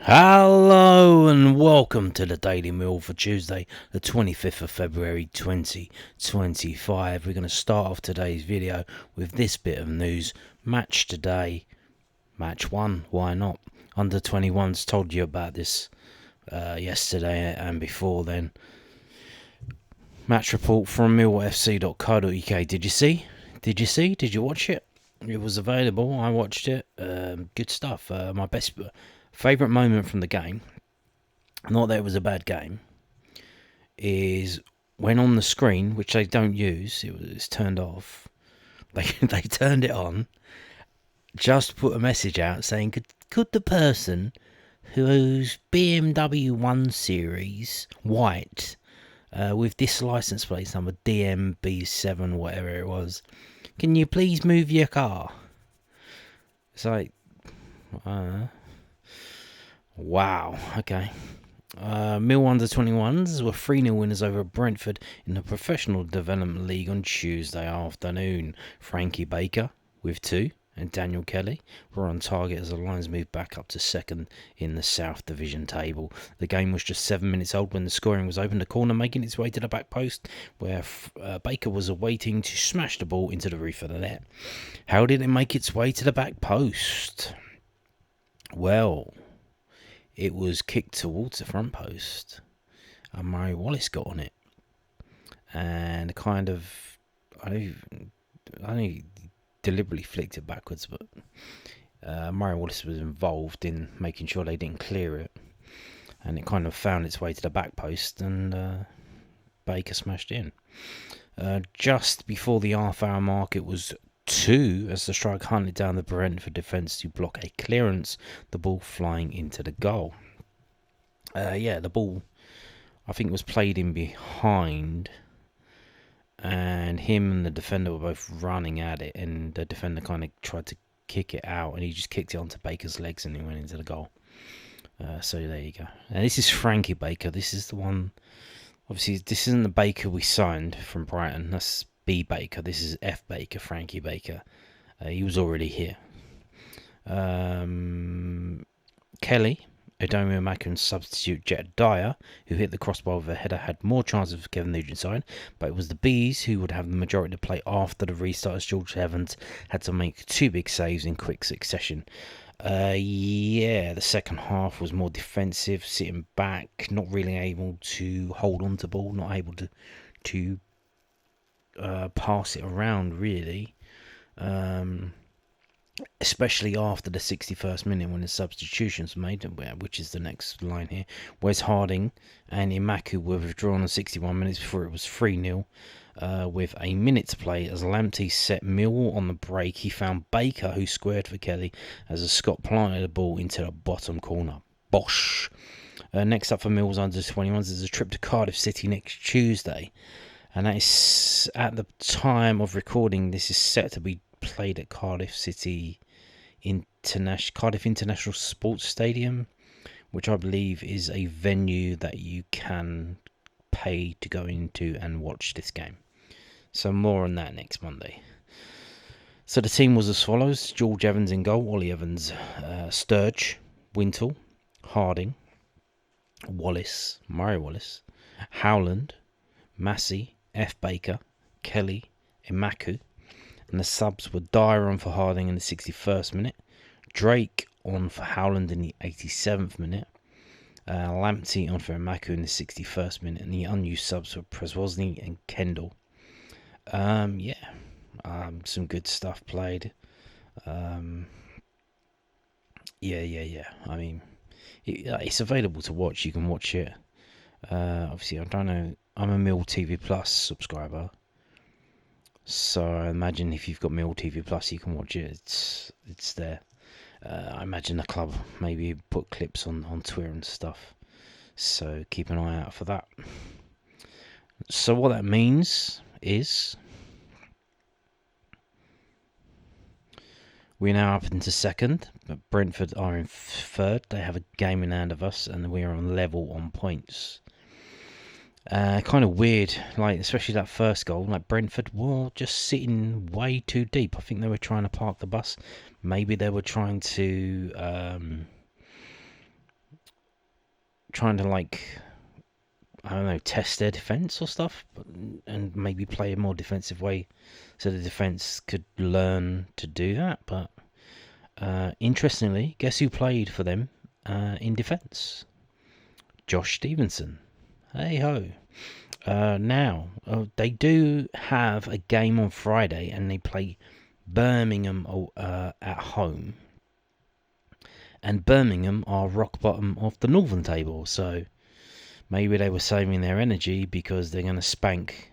Hello and welcome to the Daily Meal for Tuesday, the 25th of February 2025. We're going to start off today's video with this bit of news. Match today, match 1, why not? Under 21s, told you about this yesterday and before then. Match report from millwallfc.co.uk. Did you see? Did you watch it? It was available. I watched it. Good stuff. My favourite moment from the game, not that it was a bad game, is when on the screen, which they don't use, it's turned off. They turned it on, just put a message out saying, could the person whose BMW 1 Series white with this license plate number DMB7 whatever it was, can you please move your car? It's like, wow, okay. Mill under 21s were 3-0 winners over Brentford in the Professional Development League on Tuesday afternoon. Frankie Baker with 2 and Daniel Kelly were on target as the Lions moved back up to second in the South Division table. The game was just 7 minutes old when the scoring was opened, a corner making its way to the back post where Baker was awaiting to smash the ball into the roof of the net. How did it make its way to the back post? Well, it was kicked towards the front post and Murray Wallace got on it and kind of, I only deliberately flicked it backwards, but Murray Wallace was involved in making sure they didn't clear it, and it kind of found its way to the back post and Baker smashed in. Just before the half-hour mark, it was 2 as the strike hunted down the Brentford defence to block a clearance, the ball flying into the goal. The ball, I think, was played in behind, and him and the defender were both running at it, and the defender kind of tried to kick it out, and he just kicked it onto Baker's legs and he went into the goal. So there you go. And this is Frankie Baker. This is the one. Obviously, this isn't the Baker we signed from Brighton. That's B Baker. This is F Baker, Frankie Baker. He was already here. Kelly, Odomi Makun's substitute Jet Dyer, who hit the crossbar with a header, had more chances of Kevin Nugent's side, but it was the Bees who would have the majority of the play after the restart, as George Evans had to make 2 big saves in quick succession. The second half was more defensive, sitting back, not really able to hold on to ball, not able to pass it around really, especially after the 61st minute when the substitutions were made, which is the next line here. Wes Harding and Imaku were withdrawn on 61 minutes before it was 3-0 with a minute to play as Lamptey set Millwall on the break. He found Baker, who squared for Kelly as a Scot planted the ball into the bottom corner. Bosh! Next up for Millwall's under 21s is a trip to Cardiff City next Tuesday, and that is, at the time of recording, this is set to be played at Cardiff International Sports Stadium, which I believe is a venue that you can pay to go into and watch this game. So more on that next Monday. So the team was as follows: George Evans in goal, Ollie Evans, Sturge, Wintle, Harding, Wallace, Murray Wallace, Howland, Massey, F. Baker, Kelly, Imaku, and the subs were Dyer on for Harding in the 61st minute, Drake on for Howland in the 87th minute, Lamptey on for Imaku in the 61st minute, and the unused subs were Preswosny and Kendall. Some good stuff played. I mean, it's available to watch. You can watch it. Obviously, I don't know. I'm a Mill TV Plus subscriber, so I imagine if you've got Mill TV Plus, you can watch it. It's there. I imagine the club maybe put clips on Twitter and stuff, so keep an eye out for that. So what that means is we're now up into second, but Brentford are in third. They have a game in hand of us, and we are on level on points. Kind of weird, like especially that first goal. Like Brentford were just sitting way too deep. I think they were trying to park the bus. Maybe they were trying to trying to, like, I don't know, test their defence or stuff, and maybe play a more defensive way so the defence could learn to do that. But interestingly, guess who played for them in defence? Josh Stevenson. Hey ho. Now, they do have a game on Friday, and they play Birmingham at home. And Birmingham are rock bottom of the Northern table, so maybe they were saving their energy because they're going to spank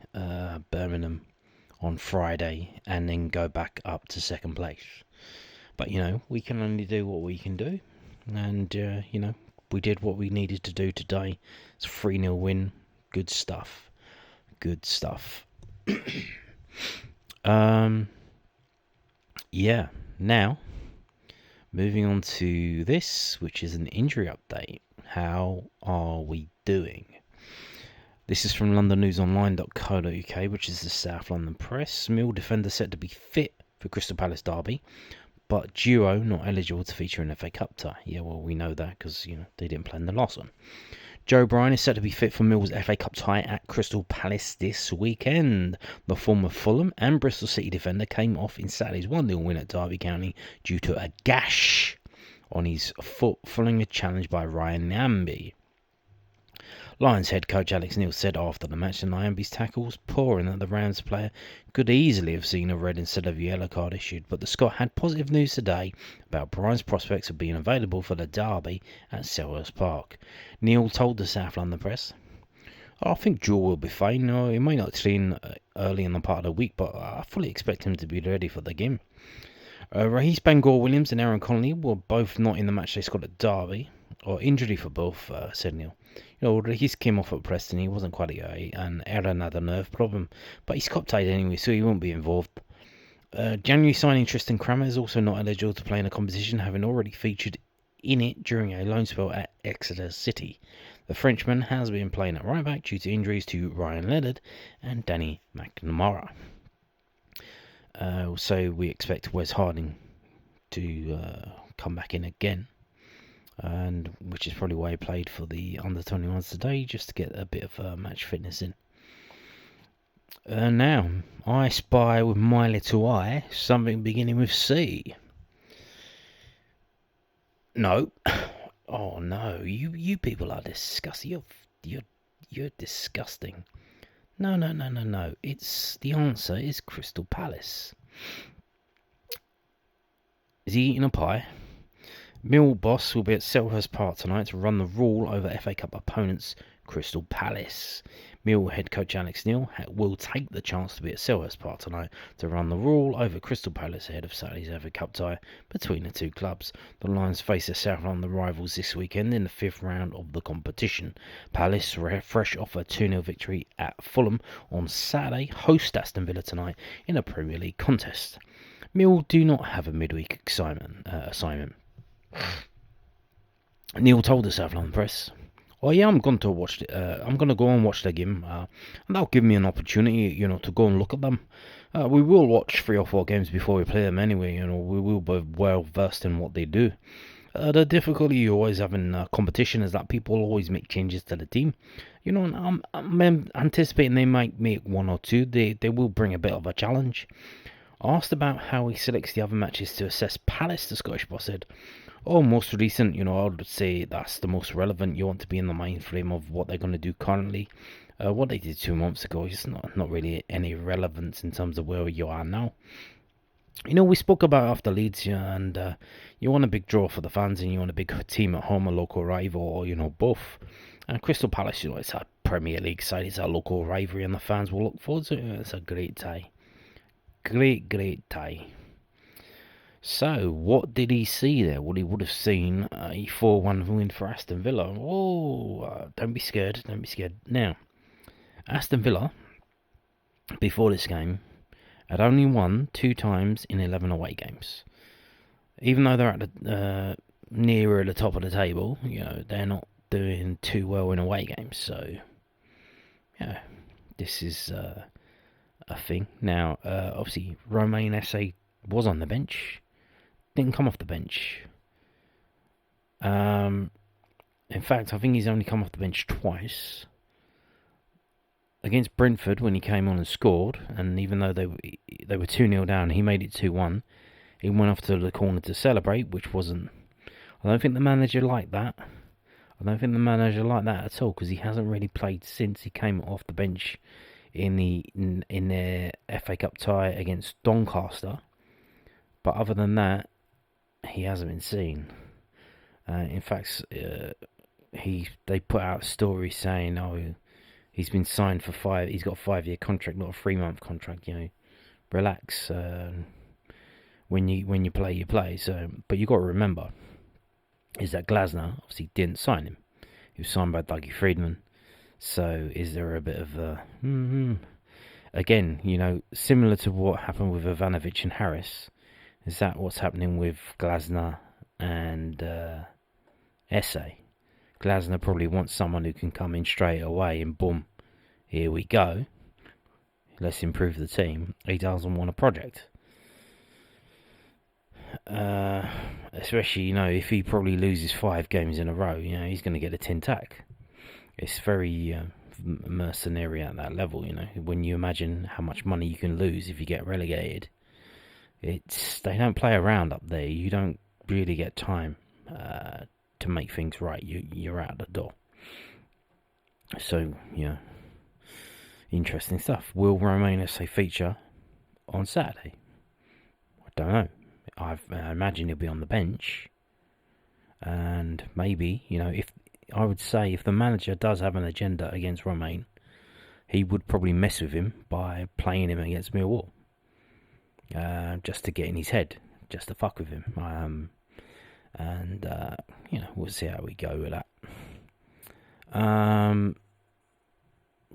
Birmingham on Friday and then go back up to second place. But, we can only do what we can do. And, we did what we needed to do today. It's a 3-0 win. Good stuff. Good stuff. Yeah. Now, moving on to this, which is an injury update. How are we doing? This is from londonnewsonline.co.uk, which is the South London Press. Mill defender said to be fit for Crystal Palace derby, but duo not eligible to feature in FA Cup tie. Yeah, well, we know that because, they didn't play in the last one. Joe Bryan is set to be fit for Mill's FA Cup tie at Crystal Palace this weekend. The former Fulham and Bristol City defender came off in Saturday's 1-0 win at Derby County due to a gash on his foot following a challenge by Ryan Namby. Lions head coach Alex Neil said after the match that Namby's tackle was poor and that the Rams player could easily have seen a red instead of a yellow card issued, but the Scot had positive news today about Bryan's prospects of being available for the derby at Selhurst Park. Neil told the South London Press, I think Joe will be fine. He may not train early in the part of the week, but I fully expect him to be ready for the game. Rahees Bangor-Williams and Aaron Connolly were both not in the matchday squad at Derby, or injury for both, said Neil. Rahees came off at Preston, he wasn't quite and Aaron had a nerve problem, but he's cup-tied anyway, so he won't be involved. January signing Tristan Crammer is also not eligible to play in the competition, having already featured in it during a loan spell at Exeter City. The Frenchman has been playing at right back due to injuries to Ryan Leonard and Danny McNamara. So we expect Wes Harding to come back in again, and which is probably why he played for the under-21s today, just to get a bit of match fitness in. Now, I spy with my little eye something beginning with C. No. Oh no, you people are disgusting. You're disgusting. No. It's the answer is Crystal Palace. Is he eating a pie? Mill boss will be at Selhurst Park tonight to run the rule over FA Cup opponents Crystal Palace. Mill head coach Alex Neil will take the chance to be at Selhurst Park tonight to run the rule over Crystal Palace ahead of Saturday's FA Cup tie between the two clubs. The Lions face their South London rivals this weekend in the 5th round of the competition. Palace, fresh off a 2-0 victory at Fulham on Saturday, host Aston Villa tonight in a Premier League contest. Mill do not have a midweek assignment. Neil told the South London Press, "Oh yeah, I'm going to watch. I'm going to go and watch the game, and that'll give me an opportunity, to go and look at them. We will watch 3 or 4 games before we play them anyway. We will be well versed in what they do. The difficulty you always have in competition is that people always make changes to the team. And I'm anticipating they might make 1 or 2. They will bring a bit of a challenge." Asked about how he selects the other matches to assess Palace, the Scottish boss said, most recent, I would say that's the most relevant. You want to be in the mind frame of what they're going to do currently. What they did 2 months ago is not really any relevance in terms of where you are now. We spoke about after Leeds, and you want a big draw for the fans, and you want a big team at home, a local rival, or, both. And Crystal Palace, it's a Premier League side, it's a local rivalry, and the fans will look forward to it. It's a great tie. Great tie. So, what did he see there? Well, he would have seen a 4-1 win for Aston Villa. Don't be scared. Now, Aston Villa, before this game, had only won 2 times in 11 away games. Even though they're at the nearer the top of the table, they're not doing too well in away games. So, yeah, this is a thing. Now, obviously, Romain Esse was on the bench. Didn't come off the bench. In fact, I think he's only come off the bench twice. Against Brentford when he came on and scored, and even though they were 2-0 down, he made it 2-1. He went off to the corner to celebrate, which wasn't... I don't think the manager liked that. At all, because he hasn't really played since he came off the bench in their FA Cup tie against Doncaster. But other than that, he hasn't been seen. In fact, they put out a story saying, "Oh, he's been signed for 5. He's got a 5-year contract, not a 3-month contract. Relax. When you play, you play." So, but you got to remember, is that Glasner obviously didn't sign him. He was signed by Dougie Friedman. So, is there a bit of again, similar to what happened with Ivanovic and Harris? Is that what's happening with Glasner and Esse? Glasner probably wants someone who can come in straight away and boom, here we go. Let's improve the team. He doesn't want a project. Especially, if he probably loses 5 games in a row, he's going to get a tin tack. It's very mercenary at that level, when you imagine how much money you can lose if you get relegated. They don't play around up there. You don't really get time to make things right. You're out the door. So, interesting stuff. Will Romain Esse feature on Saturday? I don't know. I imagine he'll be on the bench. And maybe, if the manager does have an agenda against Romain, he would probably mess with him by playing him against Millwall. Just to get in his head, just to fuck with him. We'll see how we go with that.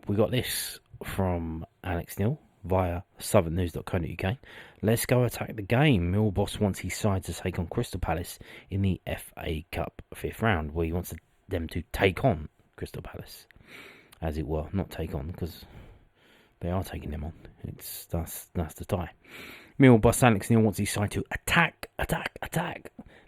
We got this from Alex Neil via southernnews.co.uk. Let's go attack the game. Mill boss wants his side to take on Crystal Palace in the FA Cup 5th round, where he wants them to take on Crystal Palace, as it were, not take on, because they are taking them on. That's the tie. Mill boss Alex Neil wants his side to attack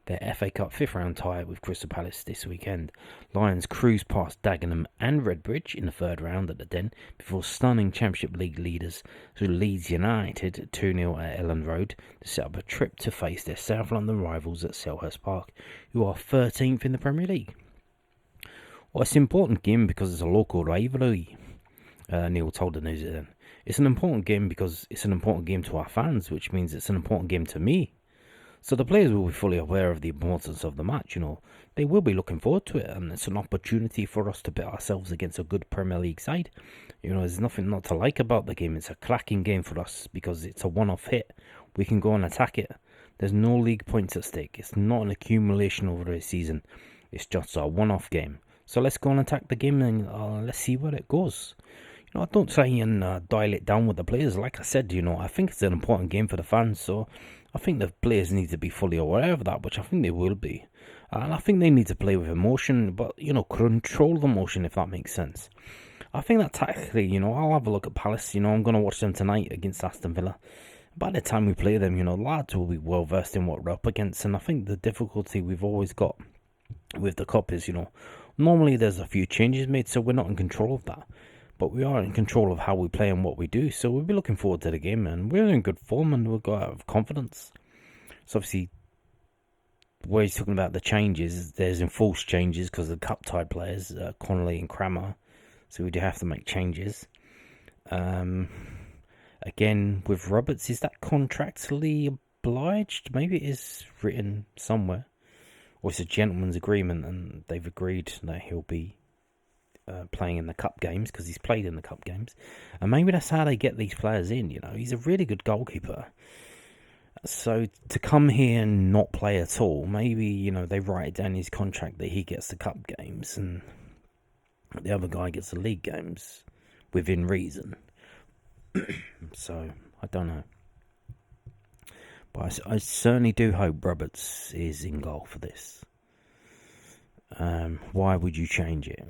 their FA Cup 5th round tie with Crystal Palace this weekend. Lions cruise past Dagenham and Redbridge in the 3rd round at the Den before stunning Championship League leaders to Leeds United 2-0 at Elland Road to set up a trip to face their South London rivals at Selhurst Park, who are 13th in the Premier League. Well, it's an important game because it's a local rivalry, Neil told the News then. It's an important game because it's an important game to our fans, which means it's an important game to me. So the players will be fully aware of the importance of the match, They will be looking forward to it, and it's an opportunity for us to pit ourselves against a good Premier League side. There's nothing not to like about the game. It's a cracking game for us because it's a one-off hit. We can go and attack it. There's no league points at stake. It's not an accumulation over a season. It's just a one-off game. So let's go and attack the game and let's see where it goes. I don't try and dial it down with the players. Like I said, I think it's an important game for the fans, so I think the players need to be fully aware of that, which I think they will be. And I think they need to play with emotion, but, control the emotion, if that makes sense. I think that tactically, I'll have a look at Palace. I'm going to watch them tonight against Aston Villa. By the time we play them, lads will be well versed in what we're up against. And I think the difficulty we've always got with the Cup is, normally there's a few changes made, so we're not in control of that. But we are in control of how we play and what we do. So we'll be looking forward to the game, and we're in good form and we've got confidence. So obviously, where he's talking about the changes, there's enforced changes because of the cup-tied players, Connolly and Crammer. So we do have to make changes. Again, with Roberts, is that contractually obliged? Maybe it is written somewhere. Or it's a gentleman's agreement and they've agreed that he'll be playing in the cup games because he's played in the cup games. And maybe that's how they get these players in, He's a really good goalkeeper. So to come here and not play at all, maybe, they write it down in his contract that he gets the cup games and the other guy gets the league games within reason. So, I don't know. But I certainly do hope Roberts is in goal for this. Why would you change it?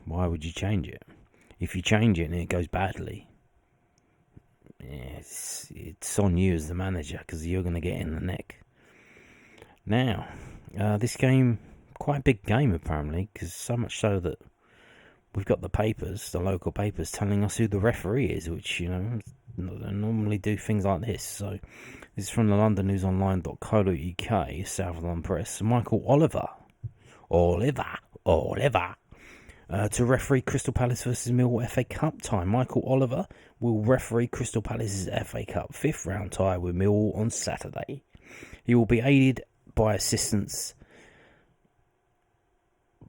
Why would you change it? If you change it and it goes badly, it's on you as the manager because you're going to get in the neck. Now, this game, quite a big game apparently, because so much so that we've got the local papers, telling us who the referee is, which, they normally do things like this. So this is from the londonnewsonline.co.uk, South London Press. Michael Oliver, to referee Crystal Palace versus Millwall FA Cup time. Michael Oliver will referee Crystal Palace's FA Cup 5th round tie with Millwall on Saturday. He will be aided by assistants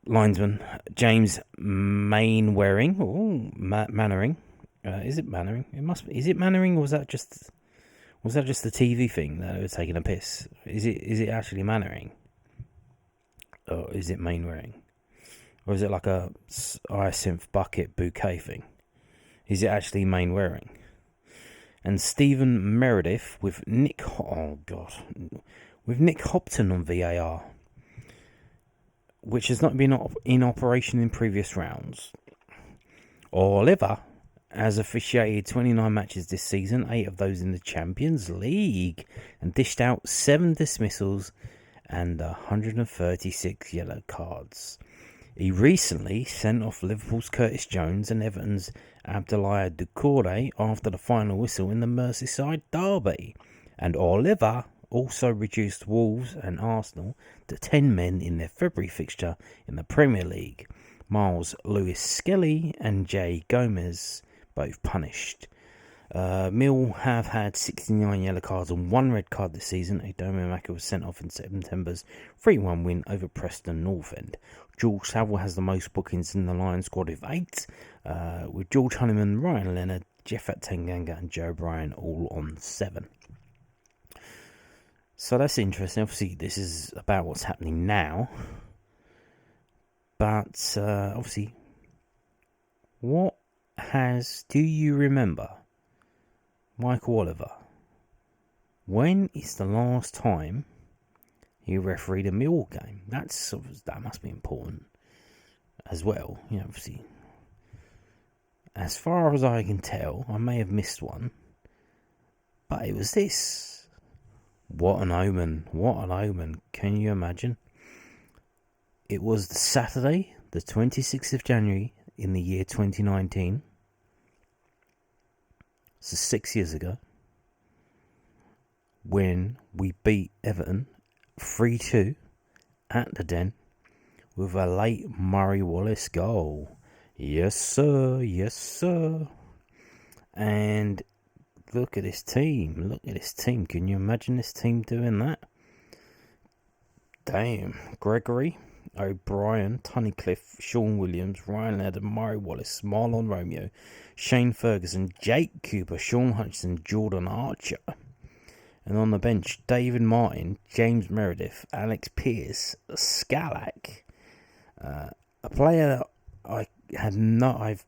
linesman James Mannering. Is it Mannering? It must be. Is it Mannering, or was that just the TV thing that they were taking a piss? Is it actually Mannering? Or is it Mainwaring? Or is it like a hyacinth bucket bouquet thing? Is it actually Mainwaring? And Stephen Meredith with Nick Hopton on VAR, which has not been in operation in previous rounds. Oliver has officiated 29 matches this season, 8 of those in the Champions League, and dished out 7 dismissals and 136 yellow cards. He recently sent off Liverpool's Curtis Jones and Everton's Abdoulaye Doucouré after the final whistle in the Merseyside derby. And Oliver also reduced Wolves and Arsenal to 10 men in their February fixture in the Premier League. Miles Lewis-Skelly and Jay Gomez both punished. Mill have had 69 yellow cards and 1 red card this season. Adomah was sent off in September's 3-1 win over Preston North End. George Saville has the most bookings in the Lions squad with 8, with George Honeyman, Ryan Leonard, Jeffat Tanganga and Joe Bryan all on 7. So that's interesting. Obviously, this is about what's happening now. But, obviously, do you remember Michael Oliver? When is the last time he refereed a Millwall game? That must be important as well. Obviously, as far as I can tell, I may have missed one, but it was this. What an omen! What an omen! Can you imagine? It was the Saturday, the 26th of January in the year 2019. So 6 years ago, when we beat Everton 3-2 at the Den with a late Murray Wallace goal. Yes, sir. Yes, sir. And look at this team. Look at this team. Can you imagine this team doing that? Damn. Gregory, O'Brien, Tunnicliffe, Sean Williams, Ryan Leonard, Murray Wallace, Marlon Romeo, Shane Ferguson, Jake Cooper, Sean Hutchinson, Jordan Archer. And on the bench, David Martin, James Meredith, Alex Pearce, Scalak. A player I've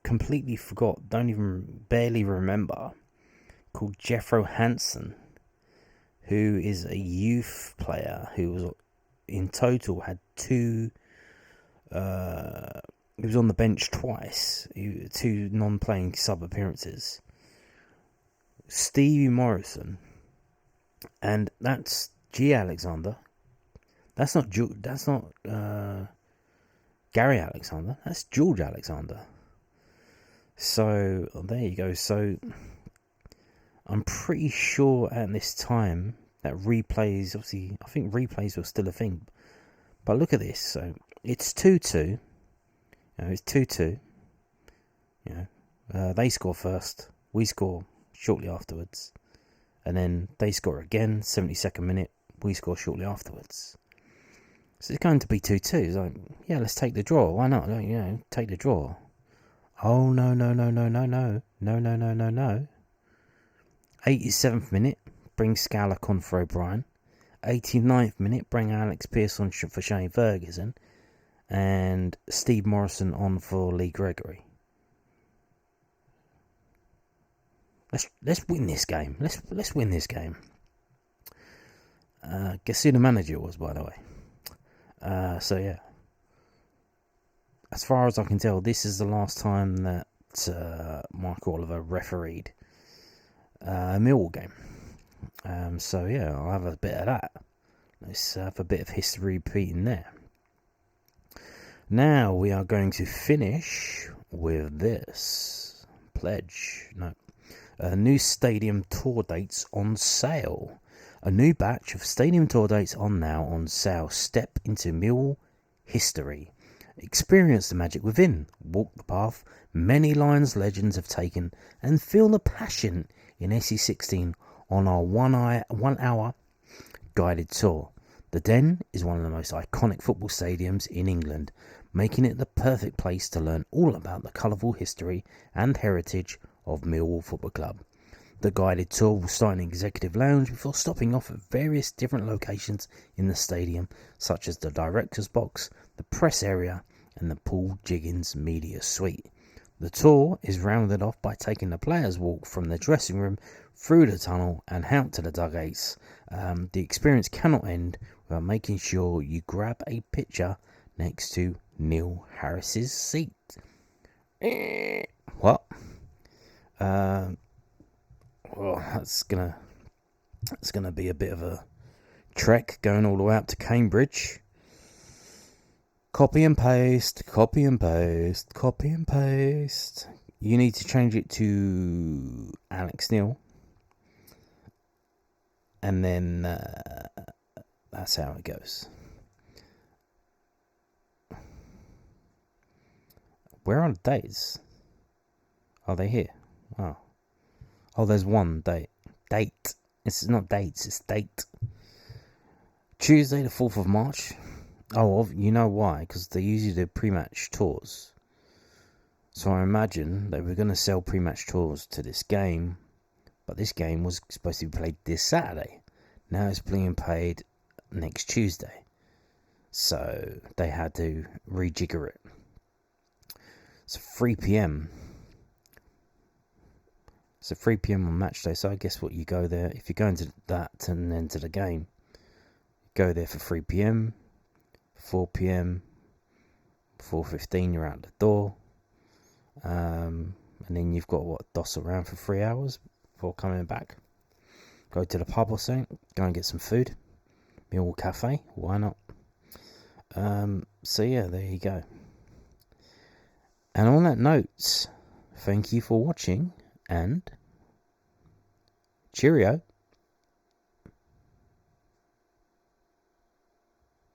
completely forgot, barely remember, called Jeffro Hansen, who is a youth player who was in total had 2. He was on the bench twice, 2 non-playing sub appearances. Stevie Morrison, and that's G. Alexander. That's not Gary Alexander. That's George Alexander. So there you go. So I'm pretty sure at this time that replays, obviously, I think replays were still a thing. But look at this. So it's 2-2. It's 2-2. They score first. We score shortly afterwards. And then they score again, 72nd minute. We score shortly afterwards. So it's going to be 2-2. It's like, yeah, let's take the draw. Why not? Take the draw. Oh, no. 87th minute, bring Scalak on for O'Brien. 89th minute, bring Alex Pearce on for Shane Ferguson. And Steve Morrison on for Lee Gregory. Let's win this game. Let's win this game. Guess who the manager was, by the way. So yeah, as far as I can tell, this is the last time that Michael Oliver refereed a Millwall game. So yeah, I'll have a bit of that. Let's have a bit of history repeating there. Now we are going to finish with this pledge. No. New stadium tour dates on sale. A new batch of stadium tour dates are now on sale. Step into Millwall history. Experience the magic within. Walk the path many Lions legends have taken and feel the passion in SE16 on our 1 hour guided tour. The Den is one of the most iconic football stadiums in England, making it the perfect place to learn all about the colourful history and heritage of Millwall Football Club. The guided tour will start in the executive lounge before stopping off at various different locations in the stadium, such as the director's box, the press area, and the Paul Jiggins media suite. The tour is rounded off by taking the players' walk from the dressing room through the tunnel and out to the dugouts. The experience cannot end without making sure you grab a picture next to Neil Harris's seat. What? Well, that's gonna be a bit of a trek going all the way up to Cambridge. Copy and paste, copy and paste, copy and paste. You need to change it to Alex Neil. And then that's how it goes. Where are the dates? Are they here? Oh, there's one date. Date. It's not dates, it's date. Tuesday the 4th of March. Oh, you know why? Because they usually do pre-match tours. So I imagine they were going to sell pre-match tours to this game. But this game was supposed to be played this Saturday. Now it's being played next Tuesday. So they had to rejigger it. It's 3 p.m. It's 3 p.m. on Matchday. So I guess what you go there, if you're going to that and then to the game, you go there for 3 p.m. 4 p.m. 4:15 you're out the door. And then you've got doss around for 3 hours before coming back. Go to the pub or something. Go and get some food. Millwall Cafe. Why not? So yeah, there you go. And on that note, thank you for watching and cheerio.